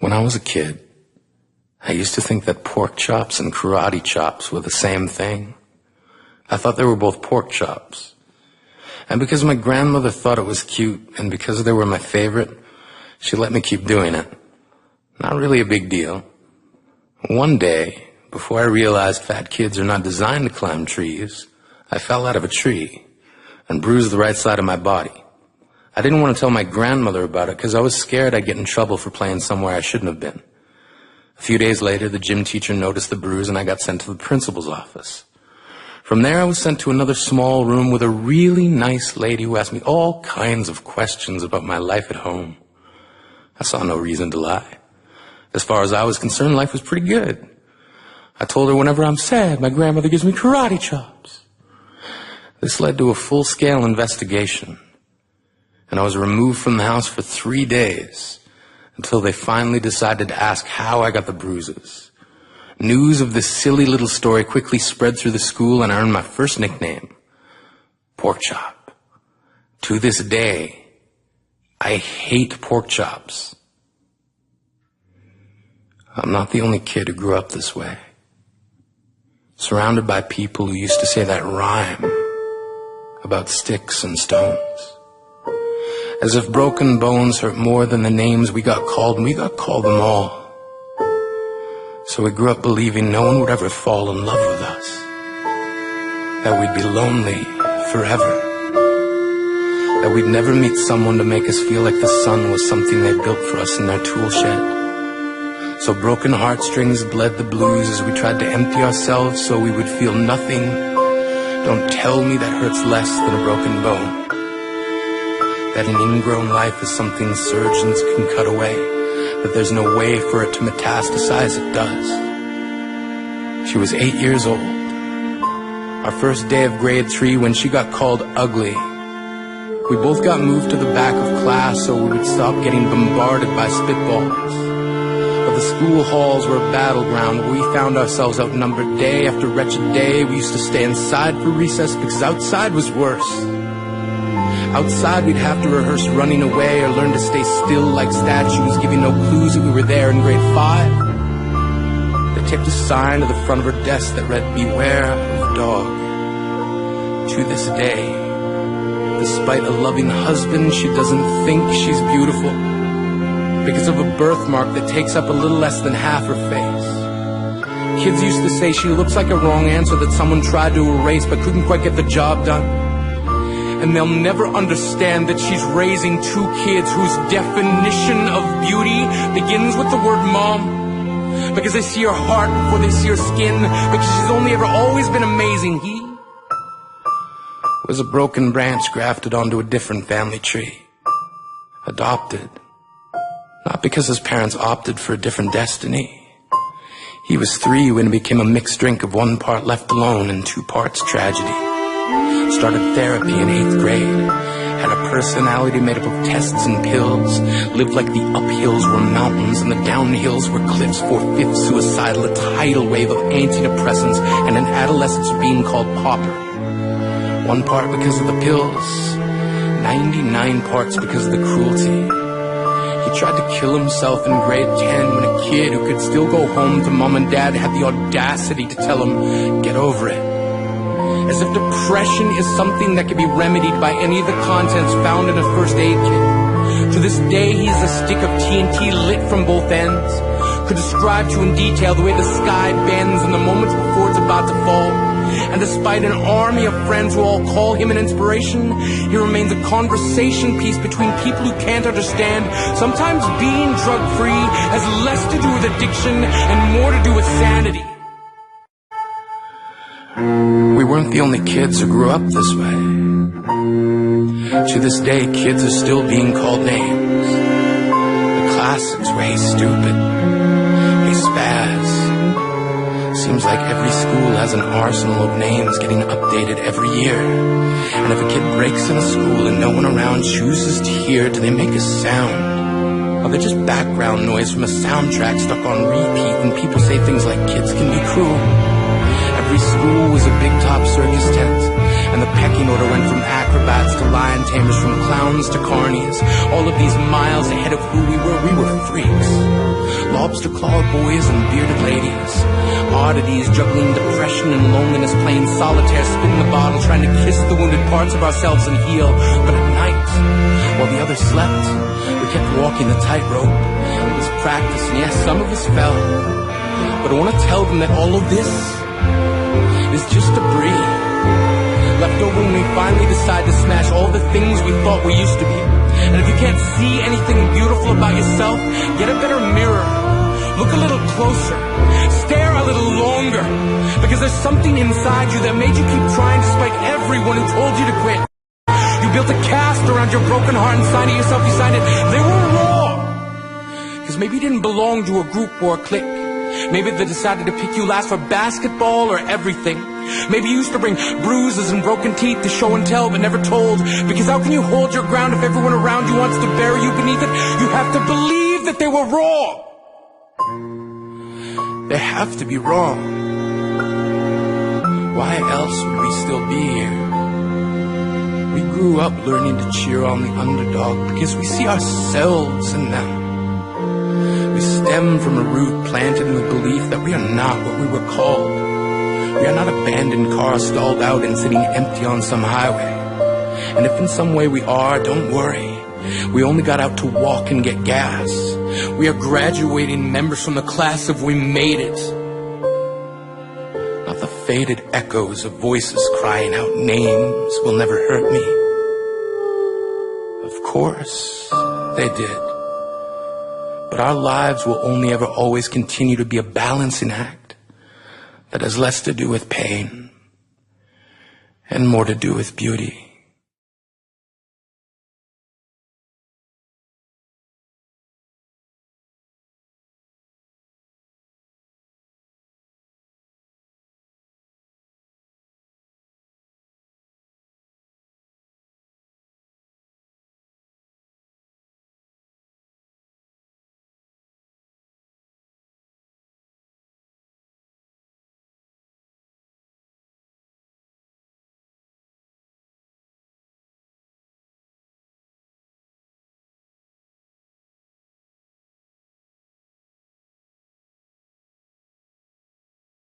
When I was a kid, I used to think that pork chops and karate chops were the same thing. I thought they were both pork chops. And because my grandmother thought it was cute, and because they were my favorite, she let me keep doing it. Not really a big deal. One day, before I realized fat kids are not designed to climb trees, I fell out of a tree and bruised the right side of my body. I didn't want to tell my grandmother about it because I was scared I'd get in trouble for playing somewhere I shouldn't have been. A few days later, the gym teacher noticed the bruise and I got sent to the principal's office. From there, I was sent to another small room with a really nice lady who asked me all kinds of questions about my life at home. I saw no reason to lie. As far as I was concerned, life was pretty good. I told her whenever I'm sad, my grandmother gives me karate chops. This led to a full-scale investigation, and I was removed from the house for 3 days until they finally decided to ask how I got the bruises. News of this silly little story quickly spread through the school, and I earned my first nickname, Pork Chop. To this day, I hate pork chops. I'm not the only kid who grew up this way, surrounded by people who used to say that rhyme about sticks and stones. As if broken bones hurt more than the names we got called, and we got called them all. So we grew up believing no one would ever fall in love with us, that we'd be lonely forever, that we'd never meet someone to make us feel like the sun was something they built for us in their tool shed. So broken heartstrings bled the blues as we tried to empty ourselves so we would feel nothing. Don't tell me that hurts less than a broken bone. That an ingrown life is something surgeons can cut away, that there's no way for it to metastasize, it does. She was 8 years old. Our first day of grade 3 when she got called ugly. We both got moved to the back of class so we would stop getting bombarded by spitballs. But the school halls were a battleground where we found ourselves outnumbered day after wretched day. We used to stay inside for recess because outside was worse. Outside, we'd have to rehearse running away or learn to stay still like statues, giving no clues that we were there in grade 5. They taped a sign to the front of her desk that read, "Beware of dog." To this day, despite a loving husband, she doesn't think she's beautiful because of a birthmark that takes up a little less than half her face. Kids used to say she looks like a wrong answer that someone tried to erase but couldn't quite get the job done. And they'll never understand that she's raising 2 kids whose definition of beauty begins with the word mom. Because they see her heart before they see her skin. Because she's only ever always been amazing. He was a broken branch grafted onto a different family tree. Adopted. Not because his parents opted for a different destiny. He was 3 when it became a mixed drink of 1 part left alone and 2 parts tragedy. Started therapy in 8th grade, had a personality made up of tests and pills, lived like the uphills were mountains and the downhills were cliffs, 4/5 suicidal, a tidal wave of antidepressants, and an adolescence being called pauper. 1 part because of the pills, 99 parts because of the cruelty. He tried to kill himself in grade 10 when a kid who could still go home to mom and dad had the audacity to tell him, "Get over it." As if depression is something that can be remedied by any of the contents found in a first aid kit. To this day, he's a stick of TNT lit from both ends. Could describe to in detail the way the sky bends in the moments before it's about to fall. And despite an army of friends who all call him an inspiration, he remains a conversation piece between people who can't understand. Sometimes being drug-free has less to do with addiction and more to do with sanity. We weren't the only kids who grew up this way. To this day, kids are still being called names. The classics were, "Hey, stupid," "Hey, spaz." Seems like every school has an arsenal of names getting updated every year. And if a kid breaks in a school and no one around chooses to hear it, do they make a sound? Or they're just background noise from a soundtrack stuck on repeat when people say things like, "Kids can be cruel." Every school was a big top circus tent, And the pecking order went from acrobats to lion tamers, from clowns to carnies. All of these miles ahead of who we were freaks. Lobster claw boys and bearded ladies. Oddities juggling depression and loneliness, playing solitaire, spinning the bottle, trying to kiss the wounded parts of ourselves and heal. But at night, while the others slept, we kept walking the tightrope. It was practice, and yes, some of us fell. But I want to tell them that all of this is just debris left over when we finally decide to smash all the things we thought we used to be. And if you can't see anything beautiful about yourself, get a better mirror. Look a little closer. Stare a little longer. Because there's something inside you that made you keep trying despite everyone who told you to quit. You built a cast around your broken heart and signed it yourself. You signed it. They were raw. Because maybe you didn't belong to a group or a clique. Maybe they decided to pick you last for basketball or everything. Maybe you used to bring bruises and broken teeth to show and tell but never told. Because how can you hold your ground if everyone around you wants to bury you beneath it? You have to believe that they were wrong. They have to be wrong. Why else would we still be here? We grew up learning to cheer on the underdog because we see ourselves in them. We stem from a root planted in the belief that we are not what we were called. We are not abandoned cars stalled out and sitting empty on some highway. And if in some way we are, don't worry. We only got out to walk and get gas. We are graduating members from the class of we made it. Not the faded echoes of voices crying out names will never hurt me. Of course, they did. But our lives will only ever always continue to be a balancing act that has less to do with pain and more to do with beauty.